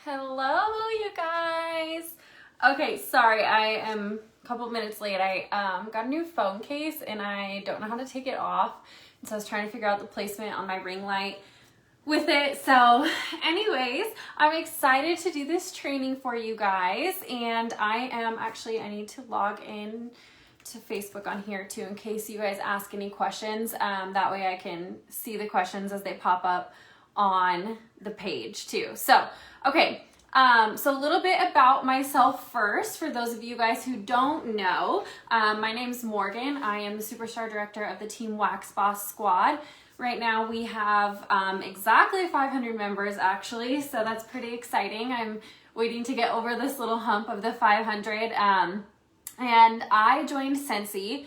Hello, you guys. Okay, sorry, I am a couple minutes late. I got a new phone case and I don't know how to take it off. And so I was trying to figure out the placement on my ring light with it. So anyways, I'm excited to do this training for you guys. And I need to log in to Facebook on here too in case you guys ask any questions. That way I can see the questions as they pop up on the page too. So, okay. So a little bit about myself first, for those of you guys who don't know. My name's Morgan. I am the Superstar Director of the Team Wax Boss Squad. Right now we have exactly 500 members actually, so that's pretty exciting. I'm waiting to get over this little hump of the 500. And I joined Scentsy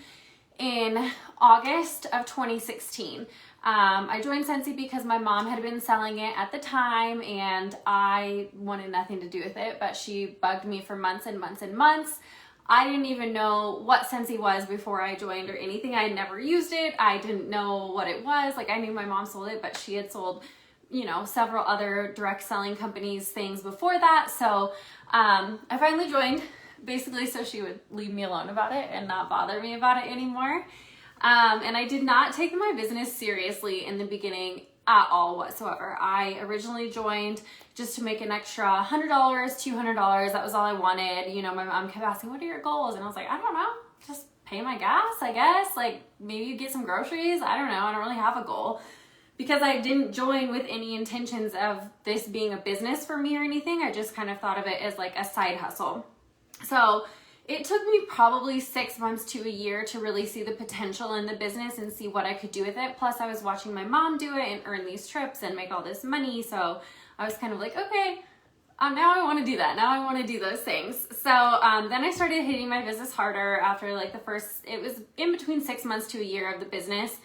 in August of 2016. I joined Scentsy because my mom had been selling it at the time and I wanted nothing to do with it, but she bugged me for months and months and months. I didn't even know what Scentsy was before I joined or anything. I had never used it. I didn't know what it was. Like, I knew my mom sold it, but she had sold, several other direct selling companies things before that. So I finally joined basically so she would leave me alone about it and not bother me about it anymore. And I did not take my business seriously in the beginning at all whatsoever. I originally joined just to make an extra $100, $200. That was all I wanted. My mom kept asking, what are your goals? And I was like, I don't know, just pay my gas, I guess. Like, maybe get some groceries. I don't know. I don't really have a goal because I didn't join with any intentions of this being a business for me or anything. I just kind of thought of it as like a side hustle. So it took me probably 6 months to a year to really see the potential in the business and see what I could do with it. Plus I was watching my mom do it and earn these trips and make all this money. So I was kind of like, okay, now I want to do that. Now I want to do those things. So then I started hitting my business harder after like it was in between 6 months to a year of the business.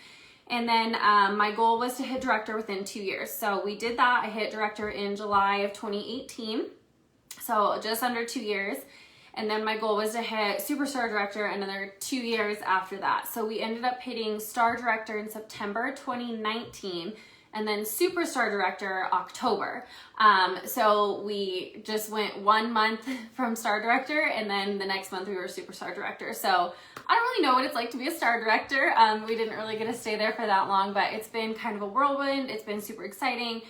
And then my goal was to hit director within 2 years. So we did that. I hit director in July of 2018. So just under 2 years. And then my goal was to hit Superstar Director another 2 years after that. So we ended up hitting Star Director in September 2019 and then Superstar Director October. So we just went 1 month from Star Director and then the next month we were Superstar Director. So I don't really know what it's like to be a Star Director. We didn't really get to stay there for that long, but it's been kind of a whirlwind. It's been super exciting.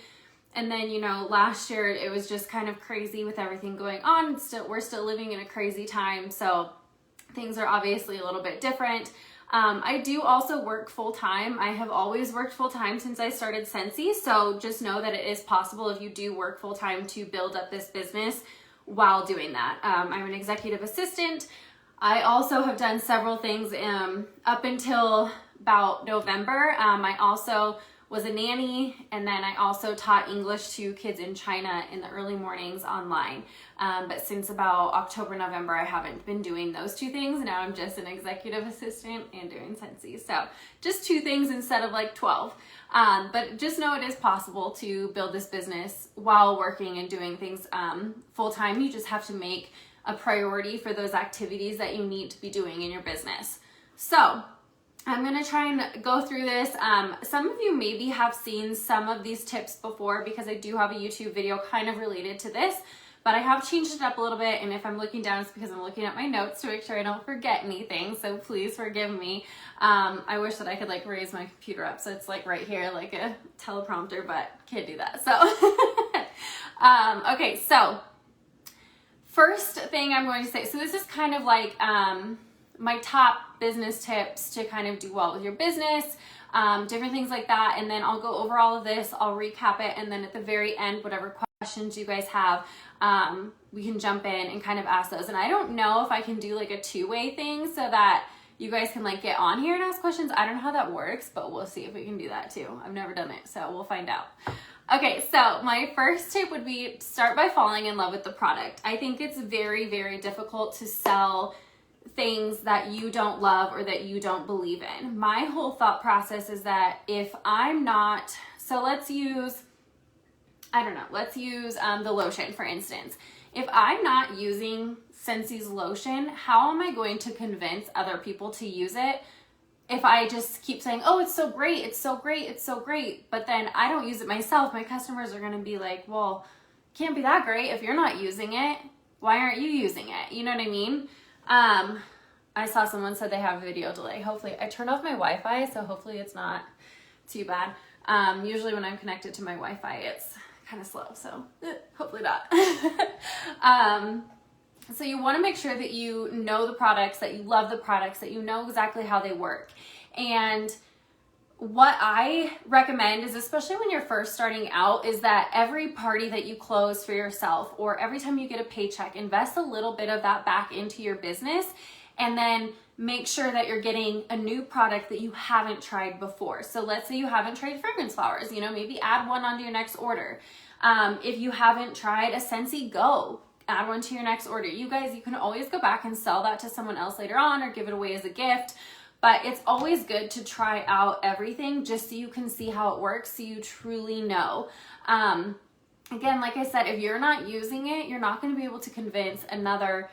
And then, last year it was just kind of crazy with everything going on. We're still living in a crazy time. So things are obviously a little bit different. I do also work full time. I have always worked full time since I started Scentsy. So just know that it is possible if you do work full time to build up this business while doing that. I'm an executive assistant. I also have done several things up until about November. I also was a nanny, and then I also taught English to kids in China in the early mornings online. But since about October, November, I haven't been doing those two things. Now I'm just an executive assistant and doing Scentsy. So just 2 things instead of like 12. But just know it is possible to build this business while working and doing things full time. You just have to make a priority for those activities that you need to be doing in your business. So I'm going to try and go through this. Some of you maybe have seen some of these tips before because I do have a YouTube video kind of related to this, but I have changed it up a little bit. And if I'm looking down, it's because I'm looking at my notes to make sure I don't forget anything. So please forgive me. I wish that I could like raise my computer up so it's like right here, like a teleprompter, but can't do that. So, okay. So first thing I'm going to say, so this is kind of like, my top business tips to kind of do well with your business, different things like that. And then I'll go over all of this, I'll recap it. And then at the very end, whatever questions you guys have, we can jump in and kind of ask those. And I don't know if I can do like a 2-way thing so that you guys can like get on here and ask questions. I don't know how that works, but we'll see if we can do that too. I've never done it, so we'll find out. Okay, so my first tip would be start by falling in love with the product. I think it's very, very difficult to sell things that you don't love or that you don't believe in. My whole thought process is that if I'm not, so let's use the lotion for instance. If I'm not using Scentsy's lotion, how am I going to convince other people to use it if I just keep saying, oh, it's so great, it's so great, it's so great, but then I don't use it myself? My customers are going to be like, well, can't be that great. If you're not using it, why aren't you using it? You know what I mean? I saw someone said they have a video delay. Hopefully, I turned off my Wi-Fi, so hopefully it's not too bad. Usually when I'm connected to my Wi-Fi, it's kind of slow, so hopefully not. So you want to make sure that you know the products, that you love the products, that you know exactly how they work. And what I recommend is, especially when you're first starting out, is that every party that you close for yourself, or every time you get a paycheck, invest a little bit of that back into your business, and then make sure that you're getting a new product that you haven't tried before. So let's say you haven't tried fragrance flowers, maybe add one onto your next order. If you haven't tried a Scentsy Go, add one to your next order. You guys, you can always go back and sell that to someone else later on or give it away as a gift. But it's always good to try out everything just so you can see how it works, so you truly know. Again, like I said, if you're not using it, you're not going to be able to convince another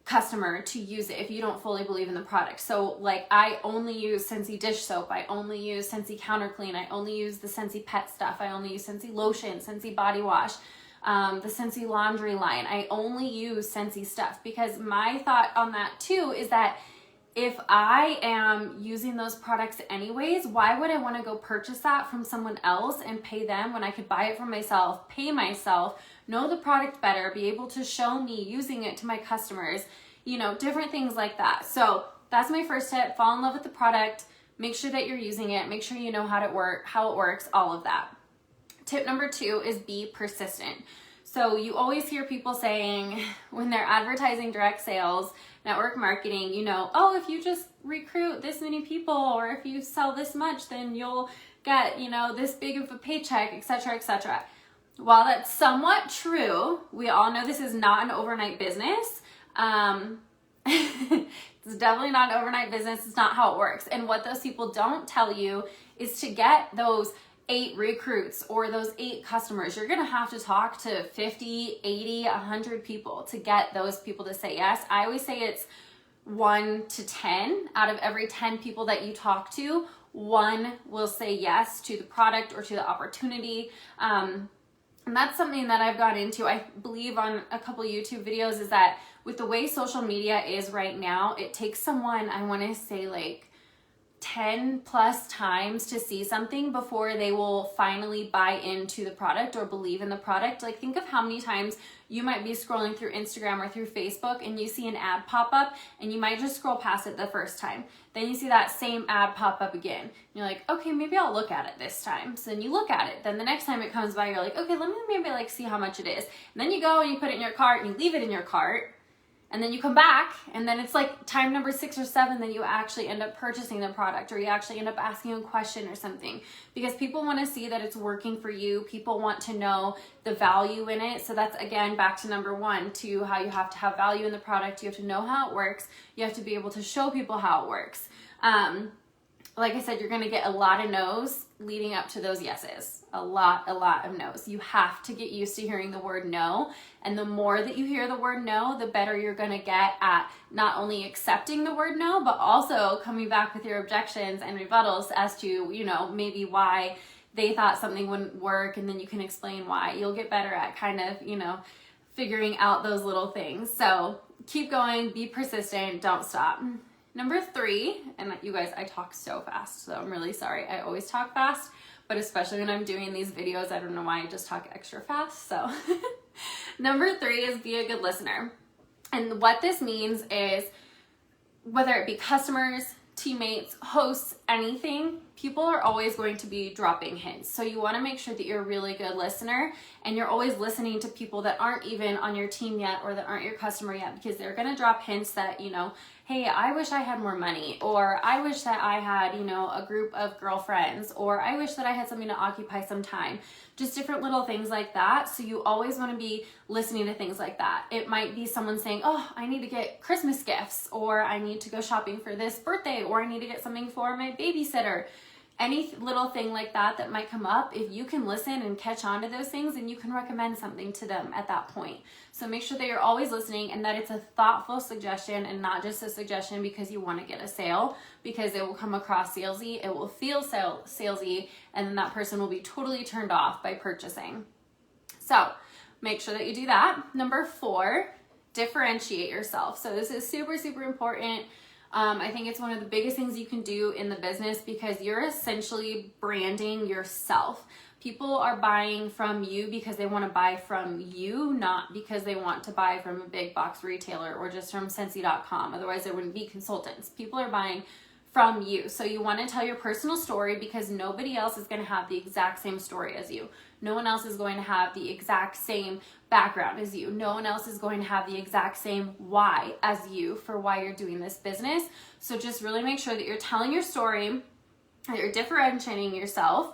customer to use it if you don't fully believe in the product. So like, I only use Scentsy dish soap, I only use Scentsy counter clean, I only use the Scentsy pet stuff, I only use Scentsy lotion, Scentsy body wash, the Scentsy laundry line. I only use Scentsy stuff, because my thought on that too is that if I am using those products anyways, why would I want to go purchase that from someone else and pay them when I could buy it for myself, pay myself, know the product better, be able to show me using it to my customers, different things like that. So that's my first tip. Fall in love with the product, make sure that you're using it, make sure you know how it works, all of that. Tip number 2 is be persistent. So you always hear people saying when they're advertising direct sales, network marketing, oh, if you just recruit this many people, or if you sell this much, then you'll get, this big of a paycheck, etc., etc. While that's somewhat true, we all know this is not an overnight business. It's definitely not an overnight business. It's not how it works. And what those people don't tell you is to get those 8 recruits or those 8 customers, you're going to have to talk to 50, 80, 100 people to get those people to say yes. I always say it's 1 to 10. Out of every 10 people that you talk to, 1 will say yes to the product or to the opportunity. And that's something that I've gone into, I believe, on a couple YouTube videos, is that with the way social media is right now, it takes someone, I want to say like 10 plus times to see something before they will finally buy into the product or believe in the product. Like, think of how many times you might be scrolling through Instagram or through Facebook and you see an ad pop up and you might just scroll past it the first time. Then you see that same ad pop up again. And you're like, okay, maybe I'll look at it this time. So then you look at it. Then the next time it comes by, you're like, okay, let me maybe like see how much it is. And then you go and you put it in your cart and you leave it in your cart. And then you come back, and then it's like time number 6 or 7, then you actually end up purchasing the product, or you actually end up asking a question or something, because people want to see that it's working for you. People want to know the value in it. So that's, again, back to number 1, to how you have to have value in the product. You have to know how it works. You have to be able to show people how it works. Like I said, you're going to get a lot of no's leading up to those yeses. A lot of no's. You have to get used to hearing the word no. And the more that you hear the word no, the better you're going to get at not only accepting the word no, but also coming back with your objections and rebuttals as to, maybe why they thought something wouldn't work. And then you can explain why. You'll get better at kind of, figuring out those little things. So keep going, be persistent, don't stop. Number 3, and you guys, I talk so fast, so I'm really sorry. I always talk fast, but especially when I'm doing these videos, I don't know why I just talk extra fast. So number 3 is be a good listener. And what this means is, whether it be customers, teammates, hosts, anything, people are always going to be dropping hints. So you want to make sure that you're a really good listener, and you're always listening to people that aren't even on your team yet or that aren't your customer yet, because they're going to drop hints that, hey, I wish I had more money, or I wish that I had, a group of girlfriends, or I wish that I had something to occupy some time. Just different little things like that. So you always want to be listening to things like that. It might be someone saying, oh, I need to get Christmas gifts, or I need to go shopping for this birthday, or I need to get something for my babysitter. Any little thing like that that might come up, if you can listen and catch on to those things, then you can recommend something to them at that point. So make sure that you're always listening and that it's a thoughtful suggestion and not just a suggestion because you want to get a sale, because it will come across salesy, it will feel salesy, and then that person will be totally turned off by purchasing. So make sure that you do that. Number 4, differentiate yourself. So this is super, super important. I think it's one of the biggest things you can do in the business because you're essentially branding yourself. People are buying from you because they want to buy from you, not because they want to buy from a big box retailer or just from Scentsy.com. Otherwise, there wouldn't be consultants. People are buying from you. So you want to tell your personal story because nobody else is going to have the exact same story as you. No one else is going to have the exact same background as you. No one else is going to have the exact same why as you for why you're doing this business. So just really make sure that you're telling your story, that you're differentiating yourself,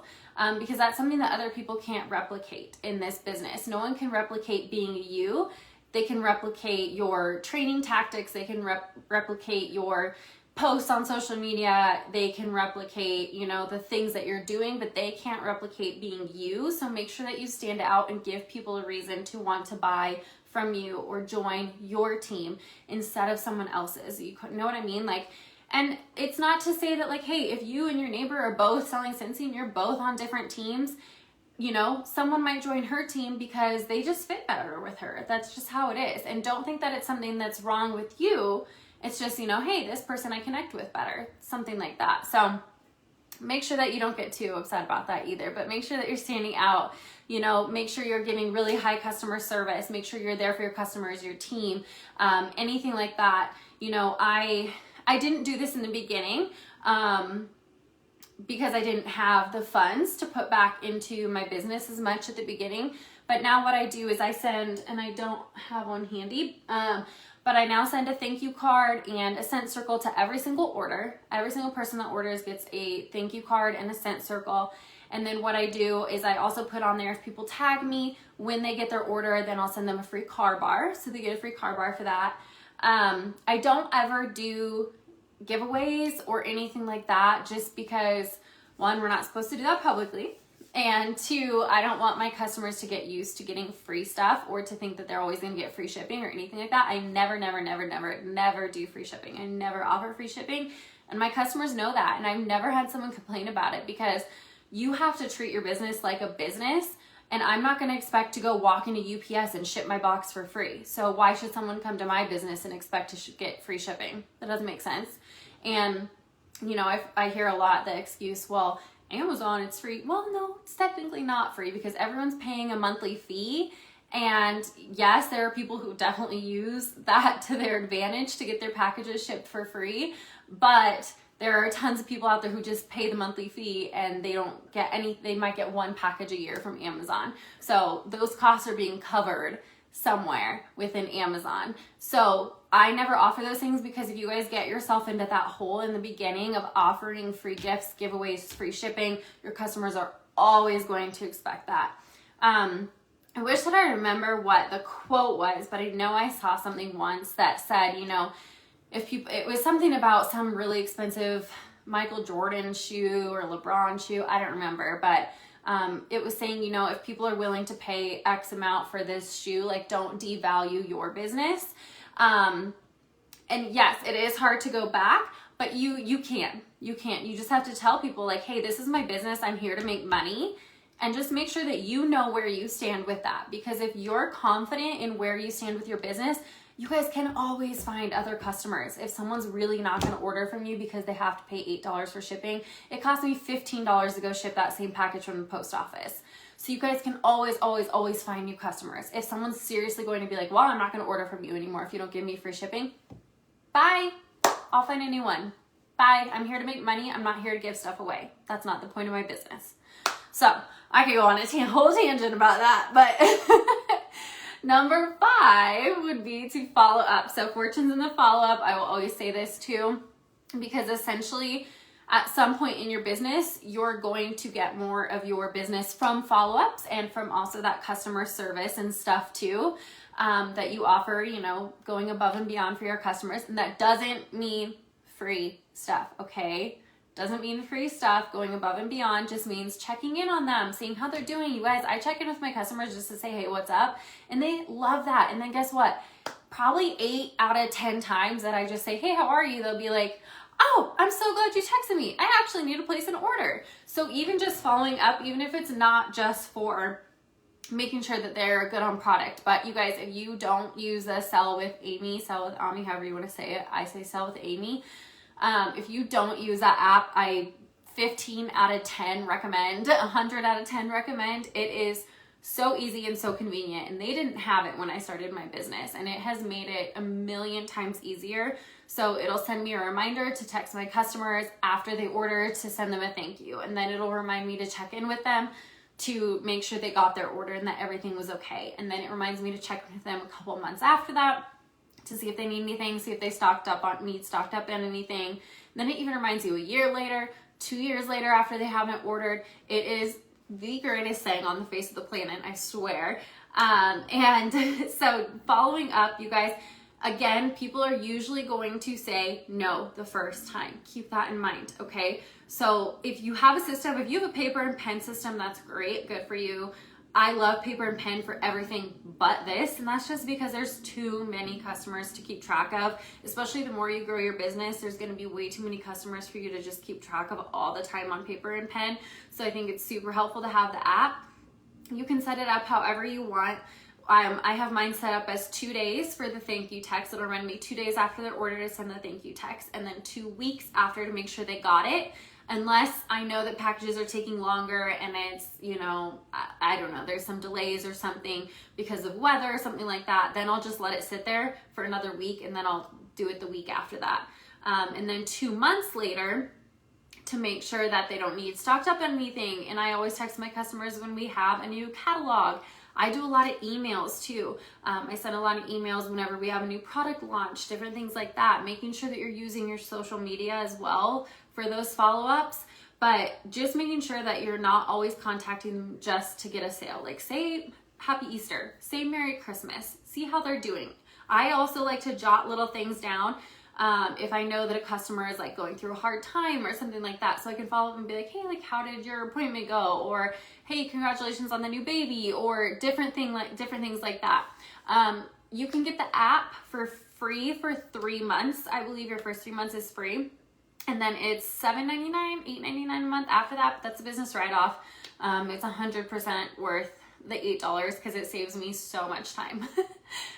because that's something that other people can't replicate in this business. No one can replicate being you. They can replicate your training tactics. They can replicate your posts on social media. They can replicate, you know, the things that you're doing, but they can't replicate being you. So make sure that you stand out and give people a reason to want to buy from you or join your team instead of someone else's. You know what I mean? Like, and it's not to say that like, hey, if you and your neighbor are both selling Scentsy and you're both on different teams, you know, someone might join her team because they just fit better with her. That's just how it is. And don't think that it's something that's wrong with you. It's just, you know, hey, this person I connect with better, something like that. So make sure that you don't get too upset about that either, but make sure that you're standing out, you know, make sure you're giving really high customer service, make sure you're there for your customers, your team, anything like that. You know, I didn't do this in the beginning because I didn't have the funds to put back into my business as much at the beginning. But now what I do is I send, and I don't have one handy, but I now send a thank you card and a scent circle to every single order. Every single person that orders gets a thank you card and a scent circle. And then what I do is I also put on there, if people tag me when they get their order, then I'll send them a free car bar. So they get a free car bar for that. I don't ever do giveaways or anything like that just because, 1, we're not supposed to do that publicly. And 2, I don't want my customers to get used to getting free stuff or to think that they're always going to get free shipping or anything like that. I never do free shipping. I never offer free shipping. And my customers know that. And I've never had someone complain about it because you have to treat your business like a business. And I'm not going to expect to go walk into UPS and ship my box for free. So why should someone come to my business and expect to get free shipping? That doesn't make sense. And, you know, I hear a lot the excuse, well, Amazon, it's free. Well, no, it's technically not free because everyone's paying a monthly fee. And yes, there are people who definitely use that to their advantage to get their packages shipped for free. But there are tons of people out there who just pay the monthly fee and they don't get any, they might get 1 package a year from Amazon. So those costs are being covered somewhere within Amazon. So I never offer those things because if you guys get yourself into that hole in the beginning of offering free gifts, giveaways, free shipping, your customers are always going to expect that. I wish that I remember what the quote was, but I know I saw something once that said, you know, if people, it was something about some really expensive Michael Jordan shoe or LeBron shoe, I don't remember, but it was saying, you know, if people are willing to pay X amount for this shoe, like don't devalue your business. And yes, it is hard to go back, but you can. You just have to tell people like, hey, this is my business. I'm here to make money. And just make sure that you know where you stand with that. Because if you're confident in where you stand with your business, you guys can always find other customers. If someone's really not going to order from you because they have to pay $8 for shipping, it costs me $15 to go ship that same package from the post office. So you guys can always find new customers. If someone's seriously going to be like, well, I'm not going to order from you anymore if you don't give me free shipping, bye. I'll find a new one. Bye. I'm here to make money. I'm not here to give stuff away. That's not the point of my business. So I could go on a whole tangent about that, but number 5 would be to follow up. So fortune's in the follow-up. I will always say this too, because essentially at some point in your business, you're going to get more of your business from follow-ups and from also that customer service and stuff too, that you offer, you know, going above and beyond for your customers. And that doesn't mean free stuff, okay? Doesn't mean free stuff. Going above and beyond just means checking in on them, seeing how they're doing. You guys, I check in with my customers just to say, hey, what's up? And they love that. And then guess what? Probably 8 out of 10 times that I just say, hey, how are you? They'll be like, oh, I'm so glad you texted me. I actually need to place an order. So even just following up, even if it's not just for making sure that they're good on product. But you guys, if you don't use a Sell with Amy, Sell with Ami, however you want to say it, I say Sell with Amy. If you don't use that app, I 15 out of 10 recommend, 100 out of 10 recommend. It is so easy and so convenient, and they didn't have it when I started my business, and it has made it a million times easier. So it'll send me a reminder to text my customers after they order to send them a thank you, and then it'll remind me to check in with them to make sure they got their order and that everything was okay. And then it reminds me to check with them a couple months after that to see if they need anything, see if they stocked up on anything. And then it even reminds you a year later, 2 years later after they haven't ordered. It is the greatest thing on the face of the planet, I swear. And so following up, you guys, again, people are usually going to say no the first time. Keep that in mind, okay? So if you have a system, if you have a paper and pen system, that's great, good for you. I love paper and pen for everything but this, and that's just because there's too many customers to keep track of. Especially the more you grow your business, there's going to be way too many customers for you to just keep track of all the time on paper and pen. So I think it's super helpful to have the app. You can set it up however you want. I have mine set up as 2 days for the thank you text. It'll run me 2 days after their order to send the thank you text, and then 2 weeks after to make sure they got it. Unless I know that packages are taking longer and it's, you know, I don't know, there's some delays or something because of weather or something like that, then I'll just let it sit there for another week, and then I'll do it the week after that. And then 2 months later, to make sure that they don't need stocked up on anything. And I always text my customers when we have a new catalog. I do a lot of emails too. I send a lot of emails whenever we have a new product launch, different things like that, making sure that you're using your social media as well for those follow-ups. But just making sure that you're not always contacting them just to get a sale. Like, say Happy Easter, say Merry Christmas, see how they're doing. I also like to jot little things down if I know that a customer is like going through a hard time or something like that, so I can follow up and be like, hey, like, how did your appointment go? Or hey, congratulations on the new baby, or different things like that. You can get the app for free for 3 months. I believe your first 3 months is free, and then it's $7.99, $8.99 a month after that. But that's a business write-off. It's 100% worth the $8 because it saves me so much time.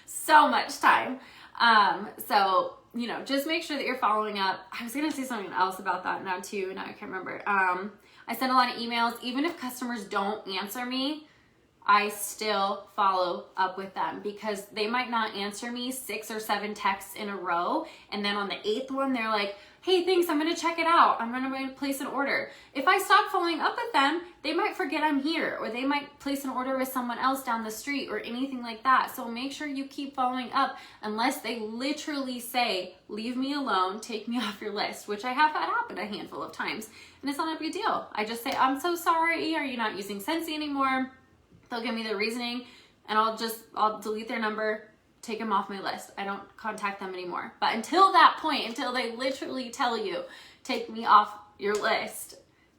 So much time. So, you know, just make sure that you're following up. I was going to say something else about that now too. Now I can't remember. I send a lot of emails. Even if customers don't answer me, I still follow up with them, because they might not answer me 6 or 7 texts in a row. And then on the 8th one, they're like, hey, thanks, I'm going to check it out. I'm going to place an order. If I stop following up with them, they might forget I'm here, or they might place an order with someone else down the street or anything like that. So make sure you keep following up unless they literally say, leave me alone, take me off your list, which I have had happen a handful of times. And it's not a big deal. I just say, I'm so sorry. Are you not using Scentsy anymore? They'll give me their reasoning, and I'll delete their number, take them off my list. I don't contact them anymore. But until that point, until they literally tell you, take me off your list,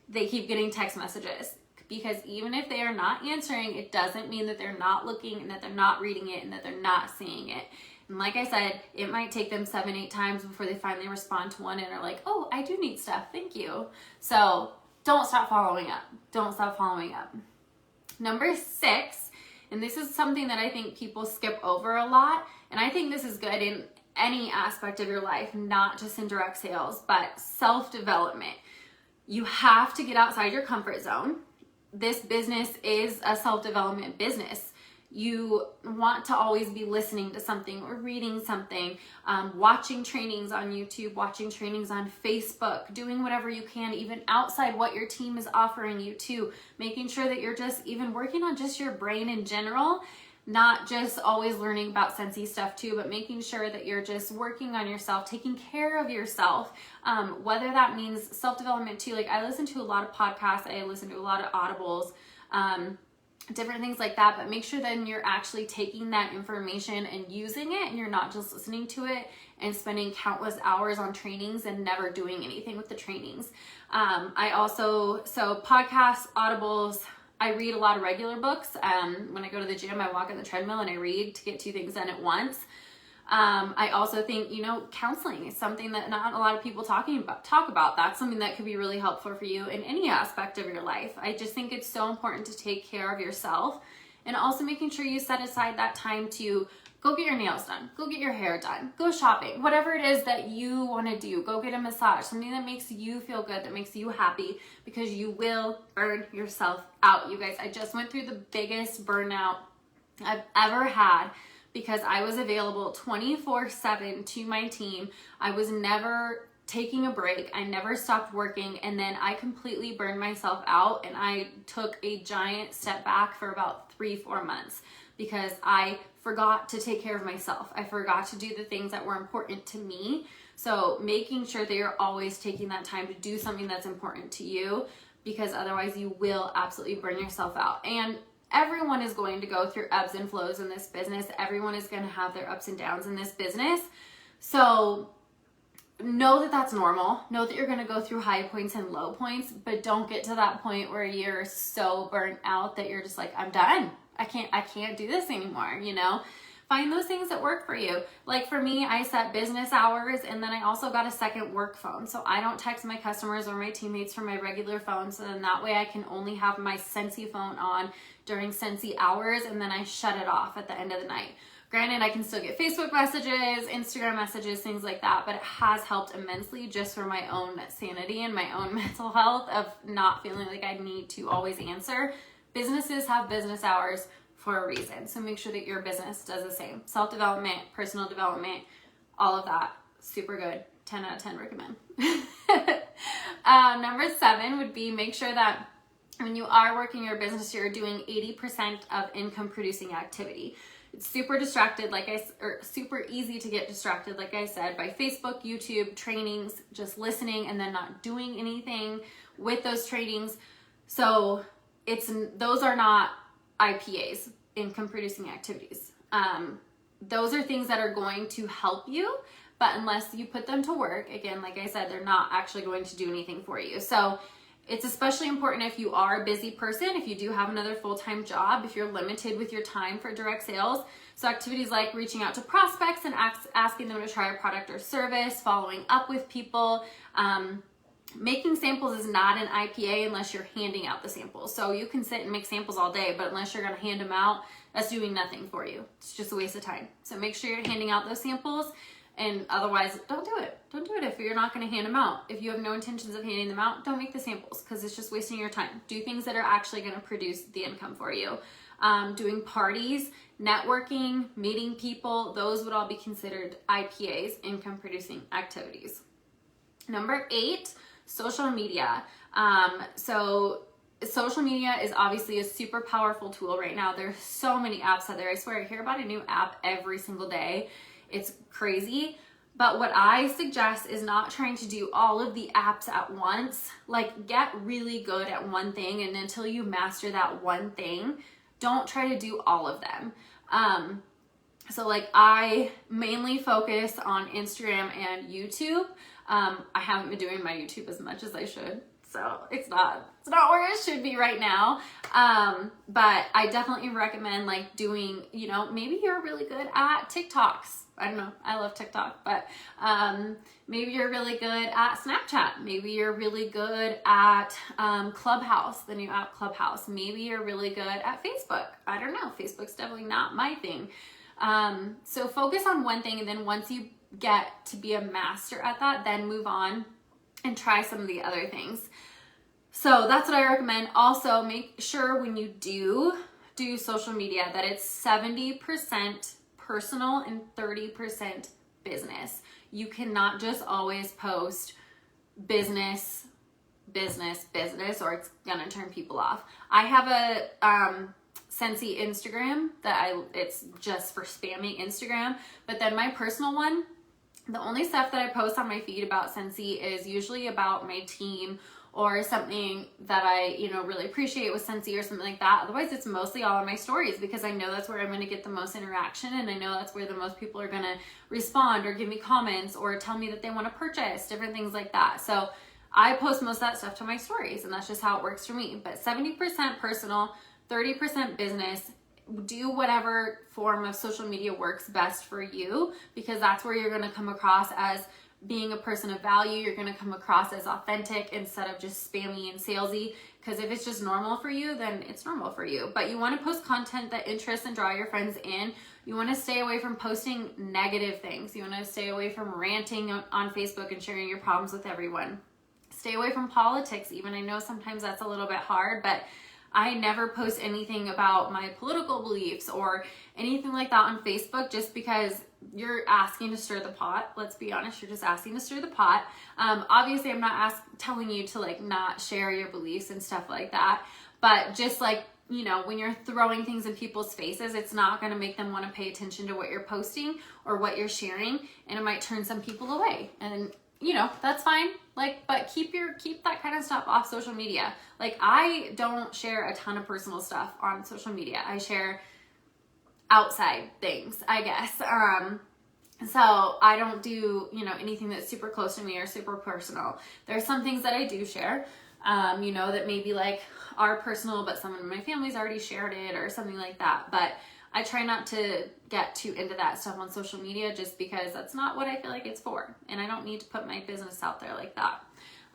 they keep getting text messages. Because even if they are not answering, it doesn't mean that they're not looking and that they're not reading it and that they're not seeing it. And like I said, it might take them 7, 8 times before they finally respond to one and are like, oh, I do need stuff, thank you. So don't stop following up. Don't stop following up. Number 6, and this is something that I think people skip over a lot, and I think this is good in any aspect of your life, not just in direct sales, but self-development. You have to get outside your comfort zone. This business is a self-development business. You want to always be listening to something or reading something, watching trainings on YouTube, watching trainings on Facebook, doing whatever you can, even outside what your team is offering you too, making sure that you're just even working on just your brain in general, not just always learning about Scentsy stuff too, but making sure that you're just working on yourself, taking care of yourself, whether that means self-development too. Like, I listen to a lot of podcasts, I listen to a lot of audibles, different things like that, but make sure then you're actually taking that information and using it, and you're not just listening to it and spending countless hours on trainings and never doing anything with the trainings. So podcasts, audibles, I read a lot of regular books. When I go to the gym, I walk on the treadmill and I read to get 2 things done at once. I also think, you know, counseling is something that not a lot of people talk about. That's something that could be really helpful for you in any aspect of your life. I just think it's so important to take care of yourself And also making sure you set aside that time to go get your nails done, go get your hair done, go shopping, whatever it is that you want to do. Go get a massage, something that makes you feel good, that makes you happy, because you will burn yourself out. You guys, I just went through the biggest burnout I've ever had because I was available 24/7 to my team. I was never taking a break. I never stopped working, and then I completely burned myself out, and I took a giant step back for about 3-4 months because I forgot to take care of myself. I forgot to do the things that were important to me. So making sure that you're always taking that time to do something that's important to you, because otherwise you will absolutely burn yourself out. And everyone is going to go through ebbs and flows in this business. Everyone is going to have their ups and downs in this business. So know that that's normal. Know that you're going to go through high points and low points, but don't get to that point where you're so burnt out that you're just like, I'm done. I can't do this anymore, you know? Find those things that work for you. Like for me, I set business hours, and then I also got a second work phone. So I don't text my customers or my teammates from my regular phone. So then that way I can only have my Scentsy phone on during Scentsy hours, and then I shut it off at the end of the night. Granted, I can still get Facebook messages, Instagram messages, things like that, but it has helped immensely just for my own sanity and my own mental health of not feeling like I need to always answer. Businesses have business hours for a reason, so make sure that your business does the same. Self-development, personal development, all of that, super good. 10 out of 10 recommend. Number 7 would be make sure that when you are working your business, you're doing 80% of income producing activity. It's super distracted, super easy to get distracted, like I said, by Facebook, YouTube, trainings, just listening and then not doing anything with those trainings. So those are not IPAs, income producing activities. Those are things that are going to help you, but unless you put them to work, again, like I said, they're not actually going to do anything for you. So it's especially important if you are a busy person, if you do have another full-time job, if you're limited with your time for direct sales. So activities like reaching out to prospects and asking them to try a product or service, following up with people. Making samples is not an IPA unless you're handing out the samples. So you can sit and make samples all day, but unless you're going to hand them out, that's doing nothing for you. It's just a waste of time. So make sure you're handing out those samples, and otherwise don't do it. Don't do it if you're not going to hand them out. If you have no intentions of handing them out, don't make the samples because it's just wasting your time. Do things that are actually going to produce the income for you. Doing parties, networking, meeting people, those would all be considered IPAs, income producing activities. Number 8, social media. So social media is obviously a super powerful tool right now. There's so many apps out there. I swear I hear about a new app every single day. It's crazy. But what I suggest is not trying to do all of the apps at once. Like, get really good at one thing, and until you master that one thing, don't try to do all of them. So like I mainly focus on Instagram and YouTube. I haven't been doing my YouTube as much as I should, so it's not where it should be right now. But I definitely recommend like doing, maybe you're really good at TikToks. I don't know, I love TikTok, but maybe you're really good at Snapchat. Maybe you're really good at Clubhouse, the new app Clubhouse. Maybe you're really good at Facebook. I don't know, Facebook's definitely not my thing. So focus on one thing, and then once you get to be a master at that, then move on and try some of the other things. So that's what I recommend. Also, make sure when you do social media that it's 70% personal and 30% business. You cannot just always post business, or it's gonna turn people off. I have a Scentsy Instagram it's just for spamming Instagram, but then my personal one, the only stuff that I post on my feed about Scentsy is usually about my team or something that I, really appreciate with Scentsy or something like that. Otherwise, it's mostly all on my stories because I know that's where I'm going to get the most interaction, and I know that's where the most people are going to respond or give me comments or tell me that they want to purchase, different things like that. So I post most of that stuff to my stories, and that's just how it works for me. But 70% personal, 30% business. Do whatever form of social media works best for you, because that's where you're going to come across as being a person of value. You're going to come across as authentic instead of just spammy and salesy, Because if it's just normal for you, then it's normal for you. But you want to post content that interests and draw your friends in. You want to stay away from posting negative things. You want to stay away from ranting on Facebook and sharing your problems with everyone. Stay away from politics even. I know sometimes that's a little bit hard, but I never post anything about my political beliefs or anything like that on Facebook just because you're asking to stir the pot. Let's be honest, you're just asking to stir the pot. Obviously, I'm not telling you to like not share your beliefs and stuff like that, but just like, you know, when you're throwing things in people's faces, it's not going to make them want to pay attention to what you're posting or what you're sharing, and it might turn some people away. And you know, that's fine. Like, but keep that kind of stuff off social media. Like, I don't share a ton of personal stuff on social media. I share outside things, I guess. So I don't do, you know, anything that's super close to me or super personal. There's some things that I do share, you know, that maybe like are personal, but someone in my family's already shared it or something like that. But I try not to get too into that stuff on social media just because that's not what I feel like it's for. And I don't need to put my business out there like that.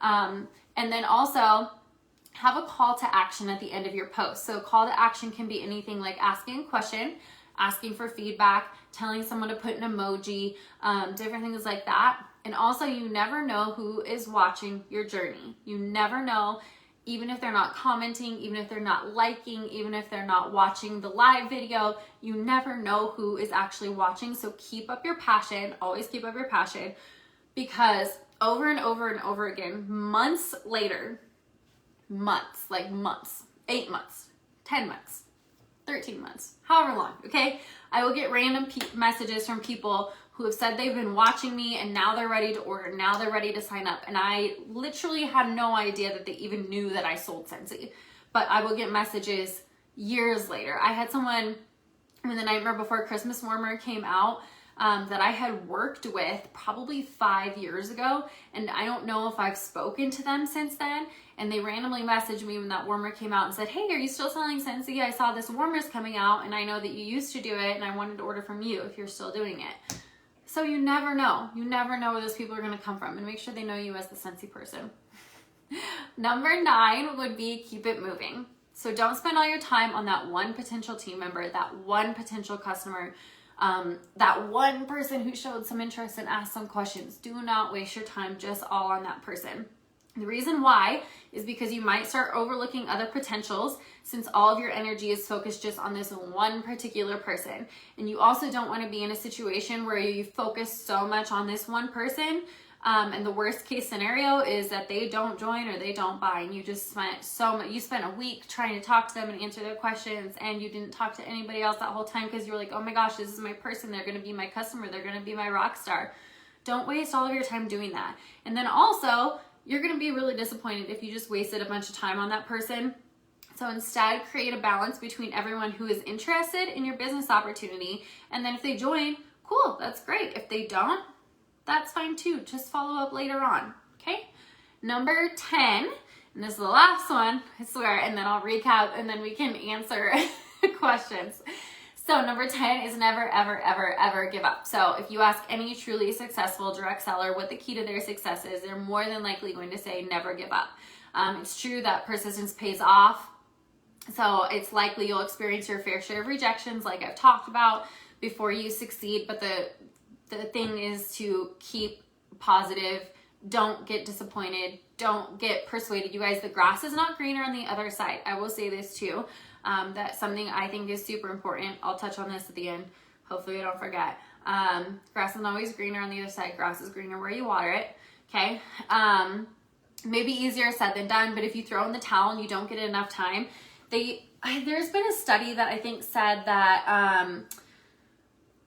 And then also have a call to action at the end of your post. So call to action can be anything like asking a question, asking for feedback, telling someone to put an emoji, different things like that. And also, you never know who is watching your journey. You never know. Even if they're not commenting, even if they're not liking, even if they're not watching the live video, you never know who is actually watching. So keep up your passion, always keep up your passion, because over and over and over again, months later, months, 8 months, 10 months, 13 months, however long, okay? I will get random messages from people who have said they've been watching me and now they're ready to order, now they're ready to sign up. And I literally had no idea that they even knew that I sold Scentsy. But I will get messages years later. I had someone when the Nightmare Before Christmas warmer came out that I had worked with probably 5 years ago. And I don't know if I've spoken to them since then. And they randomly messaged me when that warmer came out and said, hey, are you still selling Scentsy? I saw this warmer's coming out and I know that you used to do it and I wanted to order from you if you're still doing it. So you never know. You never know where those people are going to come from, and make sure they know you as the Scentsy person. Number 9 would be keep it moving. So don't spend all your time on that one potential team member, that one potential customer, that one person who showed some interest and asked some questions. Do not waste your time just all on that person. The reason why is because you might start overlooking other potentials since all of your energy is focused just on this one particular person. And you also don't want to be in a situation where you focus so much on this one person. And the worst case scenario is that they don't join or they don't buy, and you just spent a week trying to talk to them and answer their questions, and you didn't talk to anybody else that whole time because you were like, oh my gosh, this is my person. They're going to be my customer. They're going to be my rock star. Don't waste all of your time doing that. And then also, you're going to be really disappointed if you just wasted a bunch of time on that person. So instead, create a balance between everyone who is interested in your business opportunity. And then if they join, cool, that's great. If they don't, that's fine too. Just follow up later on, okay? Number 10, and this is the last one, I swear, and then I'll recap and then we can answer questions. So number 10 is never, ever, ever, ever give up. So if you ask any truly successful direct seller what the key to their success is, they're more than likely going to say never give up. It's true that persistence pays off. So it's likely you'll experience your fair share of rejections like I've talked about before you succeed. But the thing is to keep positive. Don't get disappointed. Don't get persuaded. You guys, the grass is not greener on the other side. I will say this too. That's something I think is super important. I'll touch on this at the end. Hopefully I don't forget. Grass is always greener on the other side. Grass is greener where you water it. Okay. Maybe easier said than done, but if you throw in the towel and you don't get enough time, there's been a study that I think said that,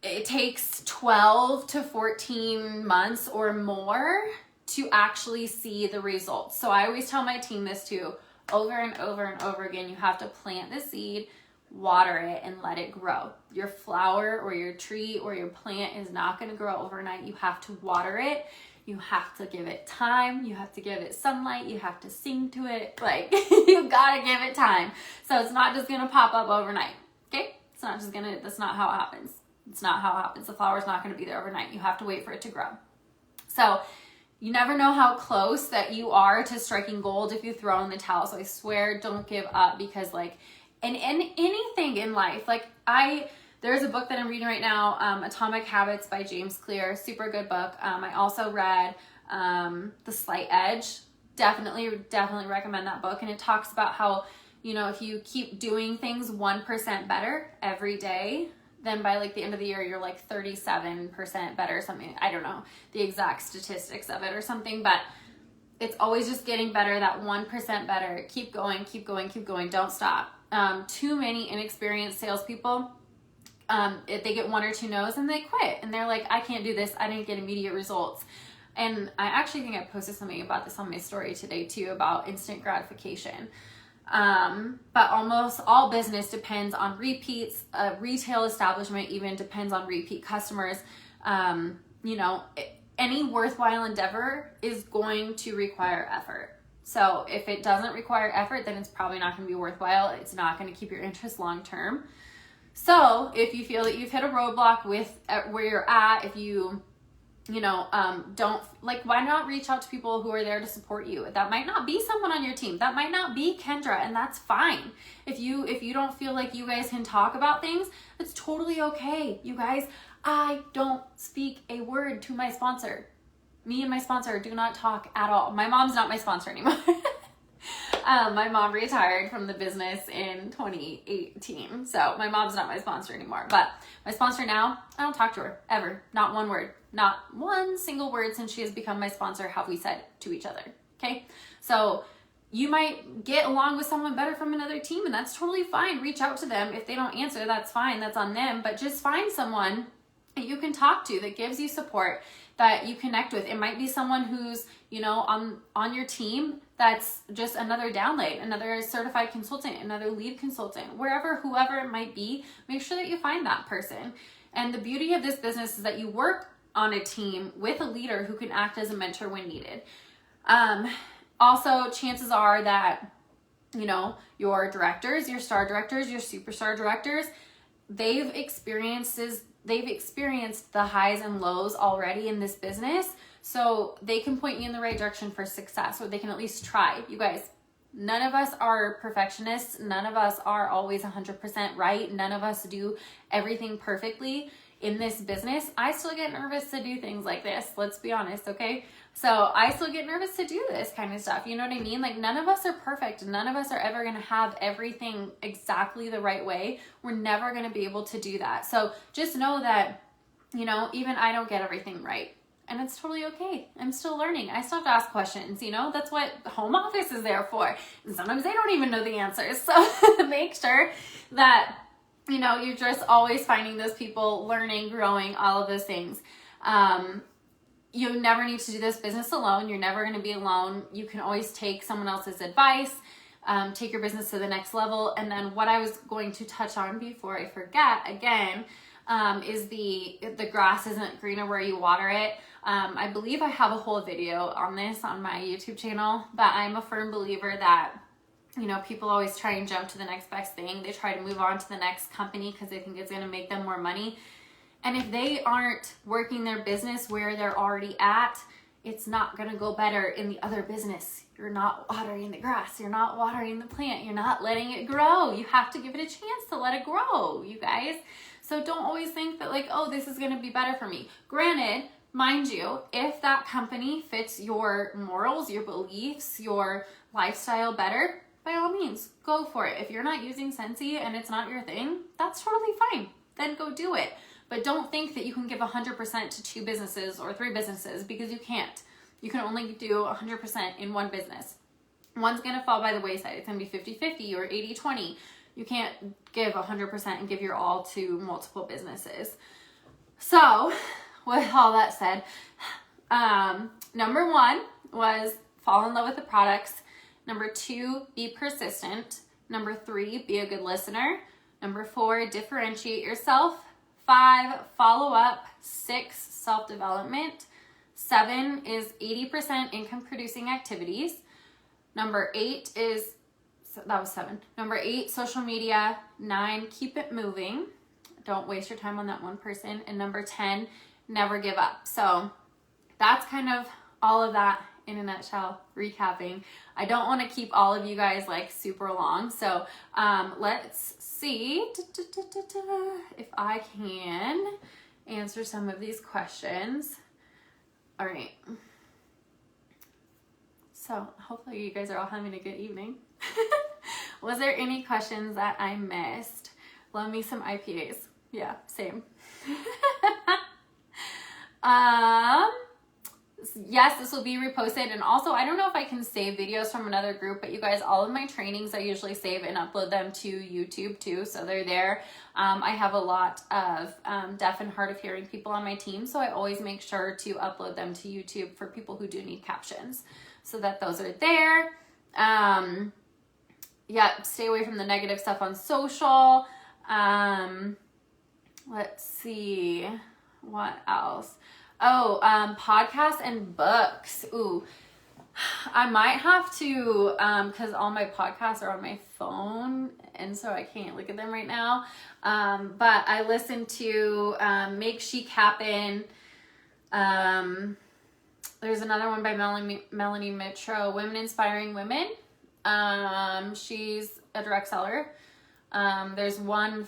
it takes 12 to 14 months or more to actually see the results. So I always tell my team this too. Over and over and over again, you have to plant the seed, water it, and let it grow. Your flower or your tree or your plant is not going to grow overnight. You have to water it. You have to give it time. You have to give it sunlight. You have to sing to it. Like, you got to give it time. So it's not just going to pop up overnight. Okay? That's not how it happens. It's not how it happens. The flower's not going to be there overnight. You have to wait for it to grow. So you never know how close that you are to striking gold if you throw in the towel. So I swear, don't give up, because like in anything in life, like there's a book that I'm reading right now, Atomic Habits by James Clear, super good book. I also read The Slight Edge. Definitely recommend that book. And it talks about how, you know, if you keep doing things 1% better every day, then by like the end of the year, you're like 37% better or something. I don't know the exact statistics of it or something, but it's always just getting better, that 1% better. Keep going, keep going, keep going. Don't stop. Too many inexperienced salespeople, they get 1 or 2 no's and they quit. And they're like, I can't do this. I didn't get immediate results. And I actually think I posted something about this on my story today too, about instant gratification. But almost all business depends on repeats. A retail establishment even depends on repeat customers. You know, any worthwhile endeavor is going to require effort. So if it doesn't require effort, then it's probably not going to be worthwhile. It's not going to keep your interest long term. So if you feel that you've hit a roadblock with where you're at, if you don't like, why not reach out to people who are there to support you? That might not be someone on your team. That might not be Kendra, and that's fine. If you don't feel like you guys can talk about things, it's totally okay. You guys, I don't speak a word to my sponsor. Me and my sponsor do not talk at all. My mom's not my sponsor anymore. My mom retired from the business in 2018. So my mom's not my sponsor anymore. But my sponsor now, I don't talk to her ever. Not one word. Not one single word since she has become my sponsor have we said to each other. Okay? So you might get along with someone better from another team, and that's totally fine. Reach out to them. If they don't answer, that's fine. That's on them. But just find someone that you can talk to that gives you support, that you connect with. It might be someone who's, on your team that's just another downline, another certified consultant, another lead consultant, whoever it might be. Make sure that you find that person. And the beauty of this business is that you work on a team with a leader who can act as a mentor when needed. Also, chances are that, your directors, your star directors, your superstar directors, they've experienced the highs and lows already in this business, so they can point you in the right direction for success, or they can at least try. You guys, none of us are perfectionists. None of us are always 100% right. None of us do everything perfectly in this business. I still get nervous to do things like this. Let's be honest, okay? So I still get nervous to do this kind of stuff. You know what I mean? Like, none of us are perfect. None of us are ever going to have everything exactly the right way. We're never going to be able to do that. So just know that, even I don't get everything right. And it's totally okay. I'm still learning. I still have to ask questions. That's what home office is there for. And sometimes they don't even know the answers. So make sure that, you're just always finding those people, learning, growing, all of those things. You never need to do this business alone. You're never going to be alone. You can always take someone else's advice, take your business to the next level. And then what I was going to touch on before I forget again, is the grass isn't greener where you water it. I believe I have a whole video on this on my YouTube channel, but I'm a firm believer that, people always try and jump to the next best thing. They try to move on to the next company because they think it's going to make them more money. And if they aren't working their business where they're already at, it's not going to go better in the other business. You're not watering the grass. You're not watering the plant. You're not letting it grow. You have to give it a chance to let it grow, you guys. So don't always think that this is going to be better for me. Granted, mind you, if that company fits your morals, your beliefs, your lifestyle better, by all means, go for it. If you're not using Scentsy and it's not your thing, that's totally fine. Then go do it. But don't think that you can give 100% to 2 businesses or 3 businesses, because you can't. You can only do 100% in one business. One's going to fall by the wayside. It's going to be 50-50 or 80-20. You can't give 100% and give your all to multiple businesses. So, with all that said, number 1 was fall in love with the products. Number 2, be persistent. Number 3, be a good listener. Number 4, differentiate yourself. 5, follow up. 6, self-development. 7 is 80% income producing activities. Number 8 is, that was 7. Number 8, social media. 9, keep it moving. Don't waste your time on that one person. And number 10, never give up. So that's kind of all of that in a nutshell, recapping. I don't want to keep all of you guys like super long. So let's see if I can answer some of these questions. All right. So hopefully you guys are all having a good evening. Was there any questions that I missed? Love me some IPAs. Yeah, same. Yes, this will be reposted. And also, I don't know if I can save videos from another group, but you guys, all of my trainings I usually save and upload them to YouTube too, so they're there. I have a lot of deaf and hard of hearing people on my team, so I always make sure to upload them to YouTube for people who do need captions, so that those are there. Yeah, stay away from the negative stuff on social. Let's see, what else? Oh, podcasts and books. Ooh, I might have to, cause all my podcasts are on my phone, and so I can't look at them right now. But I listened to, Make Chic Happen. There's another one by Melanie Mitro, Women Inspiring Women. She's a direct seller. There's one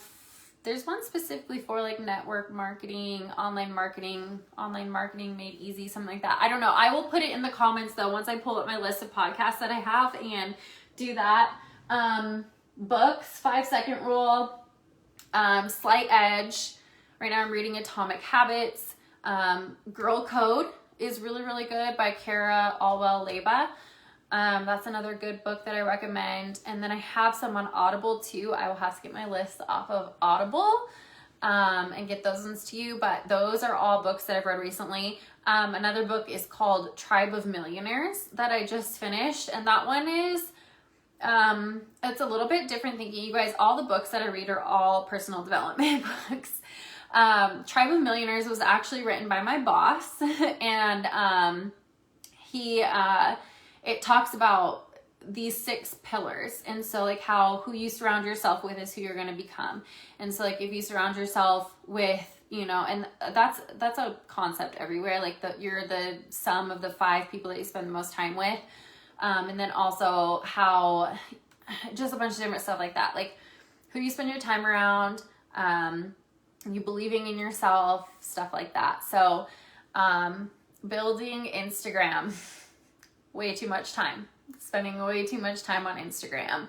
specifically for like network marketing, online marketing made easy, something like that. I don't know. I will put it in the comments though, once I pull up my list of podcasts that I have and do that. Books, 5-Second Rule, Slight Edge. Right now I'm reading Atomic Habits. Girl Code is really, really good by Kara Alwell-Leba. That's another good book that I recommend. And then I have some on Audible too. I will have to get my list off of Audible and get those ones to you. But those are all books that I've read recently. Another book is called Tribe of Millionaires that I just finished. And that one is, it's a little bit different thinking. You guys, all the books that I read are all personal development books. Tribe of Millionaires was actually written by my boss. And it talks about these 6 pillars. And so like who you surround yourself with is who you're going to become. And so like if you surround yourself with, you know, and that's a concept everywhere. Like you're the sum of the 5 people that you spend the most time with. And then also just a bunch of different stuff like that. Like who you spend your time around, you believing in yourself, stuff like that. So, building Instagram. Way too much time, spending way too much time on Instagram,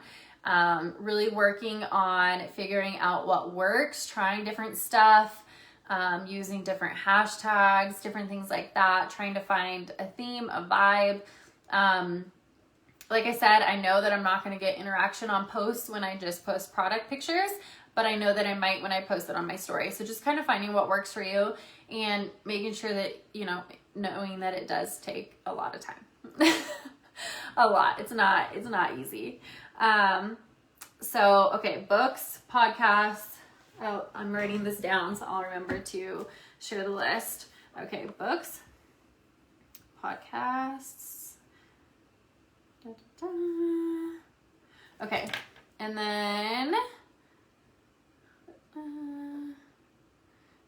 really working on figuring out what works, trying different stuff, using different hashtags, different things like that, trying to find a theme, a vibe. Like I said, I know that I'm not going to get interaction on posts when I just post product pictures, but I know that I might when I post it on my story. So just kind of finding what works for you and making sure that, you know, knowing that it does take a lot of time. A lot. It's not easy. So, okay, books, podcasts. Oh, I'm writing this down so I'll remember to share the list. Okay, books, podcasts. Da, da, da. Okay, and then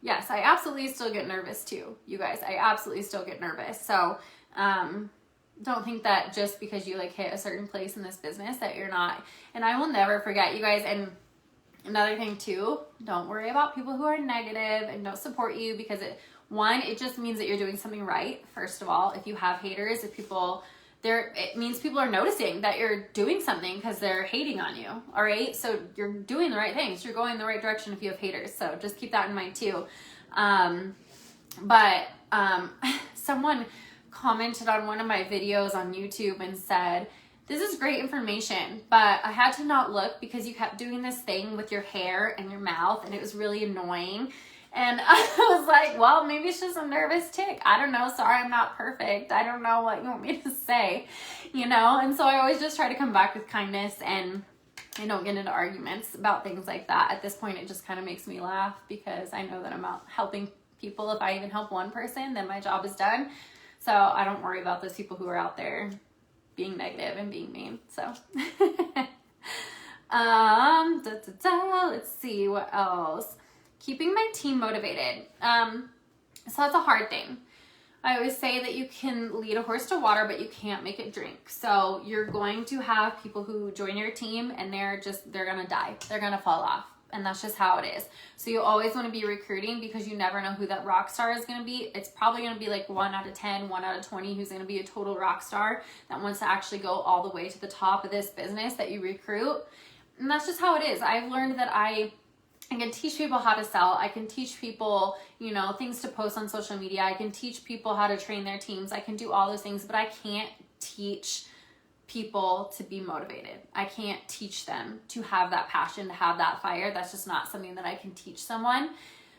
yes, I absolutely still get nervous too, you guys. I absolutely still get nervous. So, don't think that just because you like hit a certain place in this business that you're not. And I will never forget, you guys. And another thing too, don't worry about people who are negative and don't support you, because it just means that you're doing something right. First of all, if you have haters, it means people are noticing that you're doing something because they're hating on you. All right. So you're doing the right things. You're going in the right direction if you have haters. So just keep that in mind too. Someone commented on one of my videos on YouTube and said, this is great information, but I had to not look because you kept doing this thing with your hair and your mouth and it was really annoying. And I was like, well, maybe it's just a nervous tick. I don't know. Sorry, I'm not perfect. I don't know what you want me to say, you know? And so I always just try to come back with kindness and I don't get into arguments about things like that. At this point, it just kind of makes me laugh because I know that I'm out helping people. If I even help one person, then my job is done. So I don't worry about those people who are out there being negative and being mean. So, let's see what else. Keeping my team motivated. So that's a hard thing. I always say that you can lead a horse to water, but you can't make it drink. So you're going to have people who join your team and they're gonna die. They're gonna fall off. And that's just how it is. So you always want to be recruiting because you never know who that rock star is going to be. It's probably going to be like 1 out of 10, 1 out of 20 who's going to be a total rock star that wants to actually go all the way to the top of this business that you recruit. And that's just how it is. I've learned that I can teach people how to sell. I can teach people, you know, things to post on social media. I can teach people how to train their teams. I can do all those things, but I can't teach people to be motivated. I can't teach them to have that passion, to have that fire. That's just not something that I can teach someone.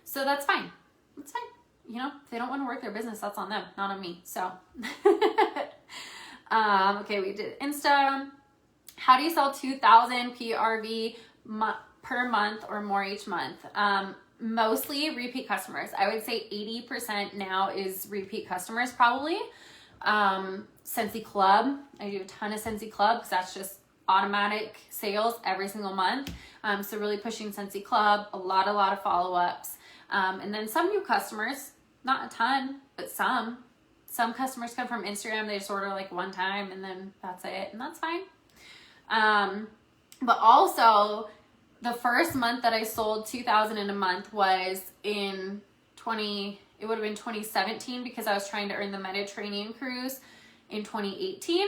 So that's fine. That's fine. You know, if they don't want to work their business, that's on them, not on me. So, okay, we did Insta. How do you sell 2,000 PRV per month or more each month? Mostly repeat customers. I would say 80% now is repeat customers probably. Scentsy Club. I do a ton of Scentsy Club because that's just automatic sales every single month. So really pushing Scentsy Club, a lot of follow-ups. And then some new customers, not a ton, but some customers come from Instagram. They just order like one time and then that's it. And that's fine. But also the first month that I sold 2,000 in a month was in it would have been 2017 because I was trying to earn the Mediterranean cruise in 2018.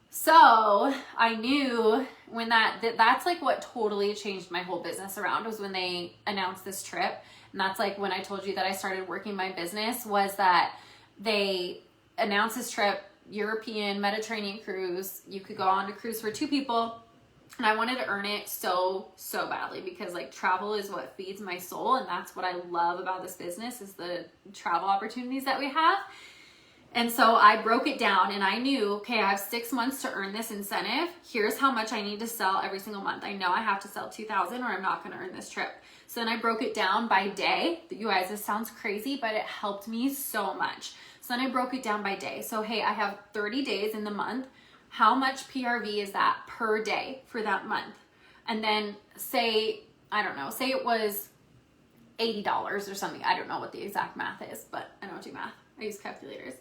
So I knew when that's like what totally changed my whole business around was when they announced this trip. And that's like when I told you that I started working my business was that they announced this trip, European Mediterranean cruise. You could go on a cruise for 2 people. And I wanted to earn it so badly because like travel is what feeds my soul. And that's what I love about this business is the travel opportunities that we have. And so I broke it down and I knew, okay, I have 6 months to earn this incentive. Here's how much I need to sell every single month. I know I have to sell 2,000 or I'm not going to earn this trip. So then I broke it down by day. You guys, this sounds crazy, but it helped me so much. So then I broke it down by day. So, hey, I have 30 days in the month. How much PRV is that per day for that month? And then say, I don't know, say it was $80 or something. I don't know what the exact math is, but I don't do math. I use calculators.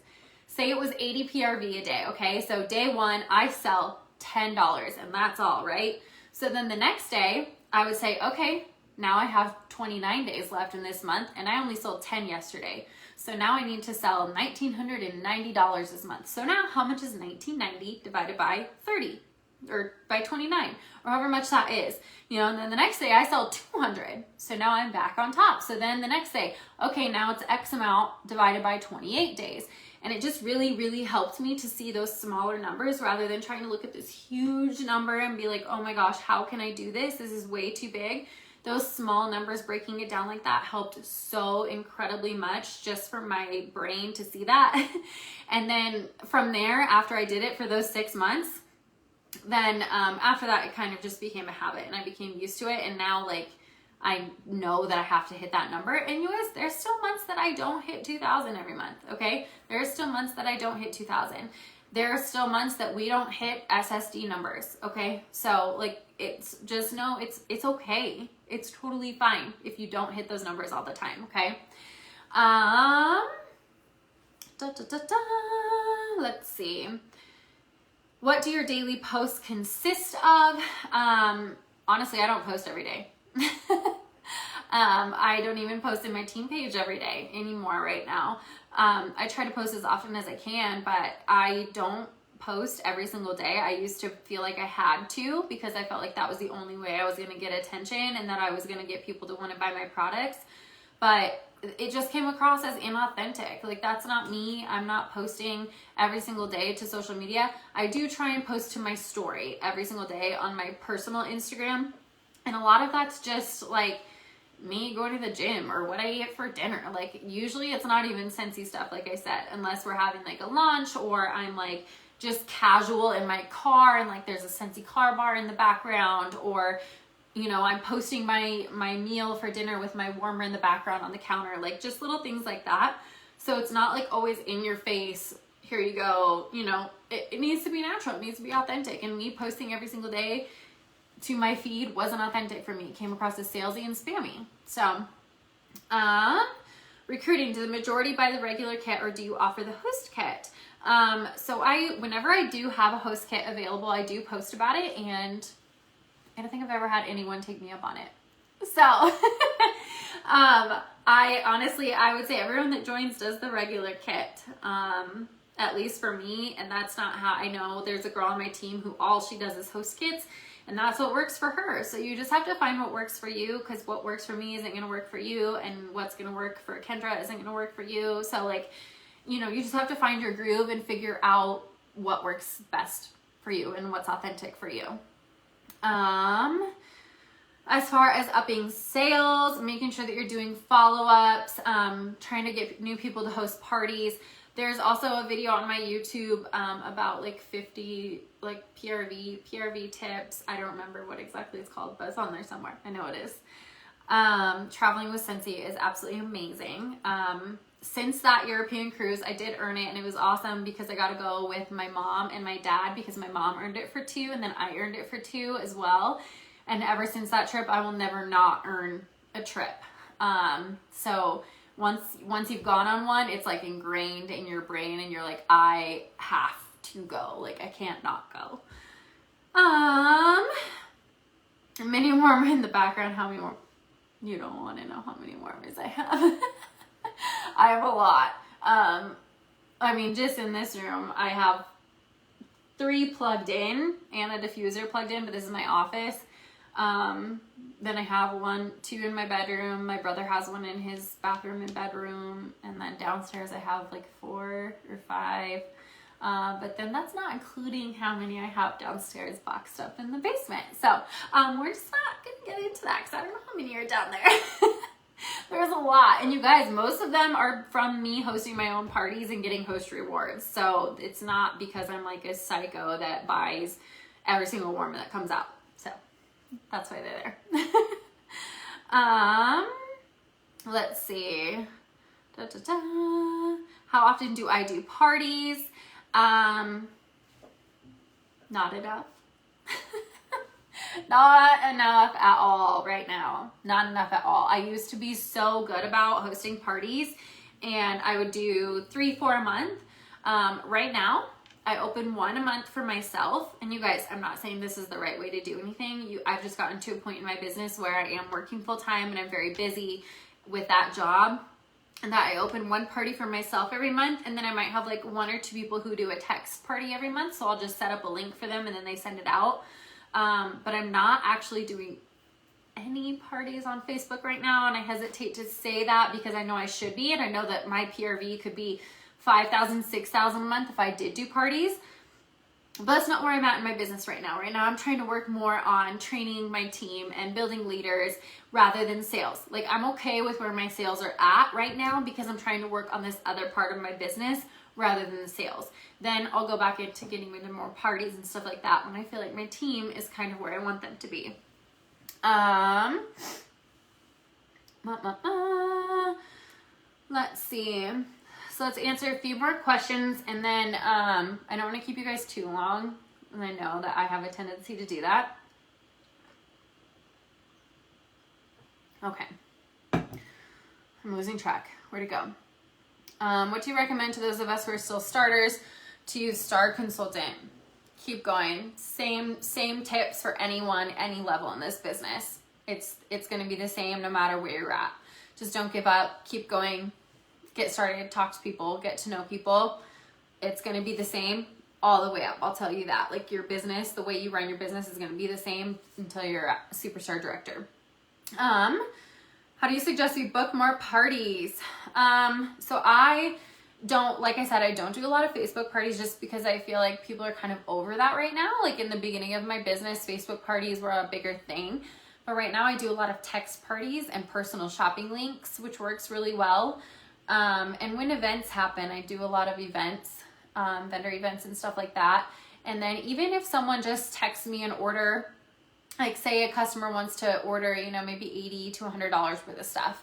Say it was 80 PRV a day, okay? So day 1, I sell $10 and that's all, right? So then the next day, I would say, okay, now I have 29 days left in this month and I only sold 10 yesterday. So now I need to sell $1,990 this month. So now how much is $1,990 divided by 30 or by 29 or however much that is, you know, and then the next day I sell 200. So now I'm back on top. So then the next day, okay, now it's X amount divided by 28 days. And it just really helped me to see those smaller numbers rather than trying to look at this huge number and be like, oh my gosh, how can I do this? This is way too big. Those small numbers, breaking it down like that helped so incredibly much just for my brain to see that. And then from there, after I did it for those 6 months, then after that, it kind of just became a habit and I became used to it. And now like, I know that I have to hit that number. And you guys, there's still months that I don't hit 2,000 every month, okay? There's still months that I don't hit 2,000. There are still months that we don't hit SSD numbers, okay? So like, it's just know it's okay. It's totally fine if you don't hit those numbers all the time, okay? Let's see. What do your daily posts consist of? Honestly, I don't post every day. I don't even post in my team page every day anymore right now. I try to post as often as I can, but I don't post every single day. I used to feel like I had to because I felt like that was the only way I was going to get attention and that I was going to get people to want to buy my products. But it just came across as inauthentic. Like, that's not me. I'm not posting every single day to social media. I do try and post to my story every single day on my personal Instagram. And a lot of that's just like me going to the gym or what I eat for dinner. Like, usually it's not even Scentsy stuff, like I said, unless we're having like a lunch or I'm like just casual in my car and like there's a Scentsy car bar in the background, or you know, I'm posting my meal for dinner with my warmer in the background on the counter, like just little things like that. So it's not like always in your face, here you go, you know, it needs to be natural, it needs to be authentic. And me posting every single day to my feed wasn't authentic for me. It came across as salesy and spammy. So, recruiting? Do the majority buy the regular kit or do you offer the host kit? So whenever I do have a host kit available, I do post about it, and I don't think I've ever had anyone take me up on it. So, I would say everyone that joins does the regular kit, at least for me, and that's not how I know. There's a girl on my team who all she does is host kits, and that's what works for her. So you just have to find what works for you, because what works for me isn't going to work for you, and what's going to work for Kendra isn't going to work for you. So like, you know, you just have to find your groove and figure out what works best for you and what's authentic for you. As far as upping sales, making sure that you're doing follow-ups, trying to get new people to host parties. There's also a video on my YouTube about like 50 like PRV tips. I don't remember what exactly it's called, but it's on there somewhere. I know it is. Traveling with Scentsy is absolutely amazing. Since that European cruise, I did earn it, and it was awesome because I got to go with my mom and my dad, because my mom earned it for 2 and then I earned it for 2 as well. And ever since that trip, I will never not earn a trip. So once you've gone on one, it's like ingrained in your brain, and you're like, I have to go. Like, I can't not go. Mini warmer in the background. How many more? You don't want to know how many warmers I have. I have a lot. I mean, just in this room, I have 3 plugged in and a diffuser plugged in, but this is my office. Then I have 2 in my bedroom. My brother has one in his bathroom and bedroom. And then downstairs I have like 4 or 5. But then that's not including how many I have downstairs boxed up in the basement. So, we're just not gonna get into that because I don't know how many are down there. There's a lot. And you guys, most of them are from me hosting my own parties and getting host rewards. So it's not because I'm like a psycho that buys every single warmer that comes out. So that's why they're there. Let's see. How often do I do parties? Not enough. Not enough at all right now. Not enough at all. I used to be so good about hosting parties, and I would do 3-4 a month. Right now, I open 1 a month for myself. And you guys, I'm not saying this is the right way to do anything. I've just gotten to a point in my business where I am working full time and I'm very busy with that job, and that I open 1 party for myself every month, and then I might have like 1 or 2 people who do a text party every month. So I'll just set up a link for them and then they send it out. But I'm not actually doing any parties on Facebook right now, and I hesitate to say that because I know I should be, and I know that my PRV could be 5,000, 6,000 a month if I did do parties. But that's not where I'm at in my business right now. Right now I'm trying to work more on training my team and building leaders rather than sales. Like, I'm okay with where my sales are at right now because I'm trying to work on this other part of my business rather than the sales. Then I'll go back into getting into more parties and stuff like that when I feel like my team is kind of where I want them to be. Let's see. So let's answer a few more questions, and then I don't want to keep you guys too long, and I know that I have a tendency to do that. Okay. I'm losing track. Where'd it go? What do you recommend to those of us who are still starters to use Star Consultant? Keep going. Same tips for anyone, any level in this business. It's going to be the same no matter where you're at. Just don't give up. Keep going. Get started. Talk to people. Get to know people. It's going to be the same all the way up. I'll tell you that. Like, your business, the way you run your business is going to be the same until you're a superstar director. How do you suggest we book more parties? So I don't, like I said, I don't do a lot of Facebook parties just because I feel like people are kind of over that right now. Like, in the beginning of my business, Facebook parties were a bigger thing. But right now I do a lot of text parties and personal shopping links, which works really well. And when events happen, I do a lot of events, vendor events and stuff like that. And then even if someone just texts me an order, like say a customer wants to order, you know, maybe $80 to $100 worth of stuff.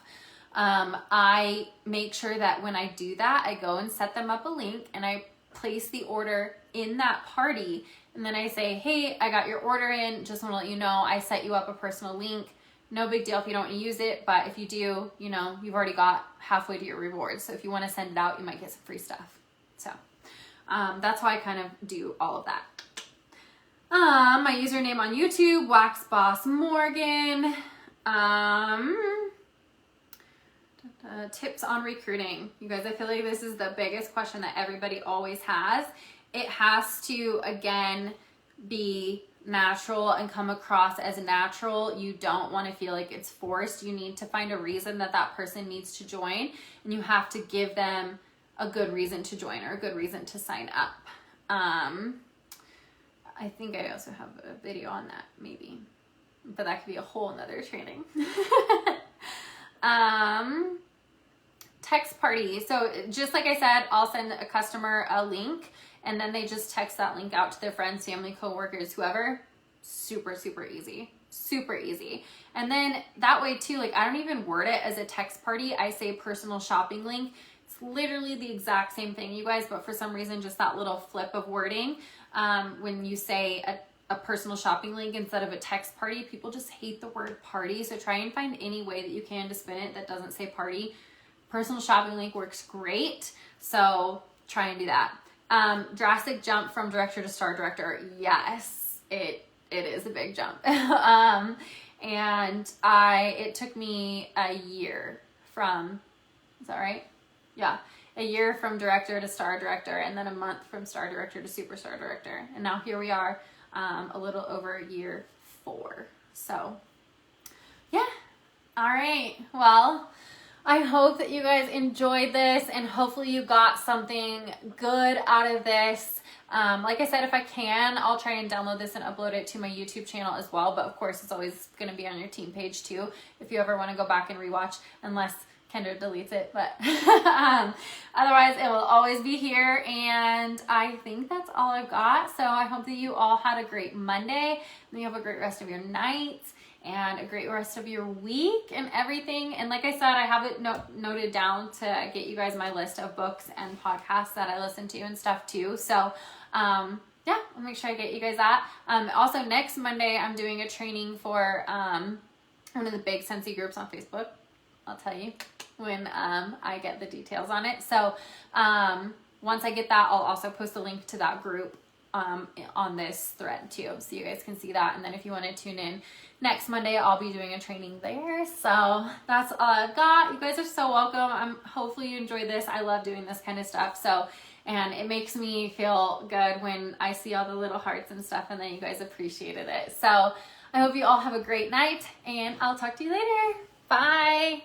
I make sure that when I do that, I go and set them up a link and I place the order in that party. And then I say, hey, I got your order in. Just want to let you know, I set you up a personal link. no big deal if you don't use it, but if you do, you know, you've already got halfway to your rewards. So if you want to send it out, you might get some free stuff. So that's how I kind of do all of that. My username on YouTube, waxbossmorgan. Tips on recruiting. You guys, I feel like this is the biggest question that everybody always has. It has to, again, be natural and come across as natural. You don't want to feel like it's forced. You need to find a reason that that person needs to join, and you have to give them a good reason to join or a good reason to sign up. I think I also have a video on that, maybe, but that could be a whole nother training. Text party. So just like I said, I'll send a customer a link, and then they just text that link out to their friends, family, coworkers, whoever. Super, super easy. Super easy. And then that way too, like I don't even word it as a text party. I say personal shopping link. It's literally the exact same thing, you guys, but for some reason, just that little flip of wording. When you say a personal shopping link instead of a text party, people just hate the word party. So try and find any way that you can to spin it that doesn't say party. Personal shopping link works great. So try and do that. Drastic jump from director to star director. Yes, it is a big jump. And it took me a year from, is that right? Yeah. A year from director to star director, and then a month from star director to superstar director. And now here we are, a little over year 4. So yeah. All right. Well, I hope that you guys enjoyed this, and hopefully you got something good out of this. Like I said, if I can, I'll try and download this and upload it to my YouTube channel as well. But of course, it's always going to be on your team page too, if you ever want to go back and rewatch, unless Kendra deletes it. But otherwise, it will always be here. And I think that's all I've got. So I hope that you all had a great Monday, and you have a great rest of your night, and a great rest of your week and everything. And like I said, I have it noted down to get you guys my list of books and podcasts that I listen to and stuff too. So yeah, I'll make sure I get you guys that. Also next Monday, I'm doing a training for one of the big Scentsy groups on Facebook. I'll tell you when I get the details on it. So once I get that, I'll also post a link to that group on this thread too, so you guys can see that. And then if you want to tune in next Monday, I'll be doing a training there. So that's all I've got. You guys are so welcome. Hopefully you enjoyed this. I love doing this kind of stuff. So, and it makes me feel good when I see all the little hearts and stuff, and then you guys appreciated it. So I hope you all have a great night, and I'll talk to you later. Bye.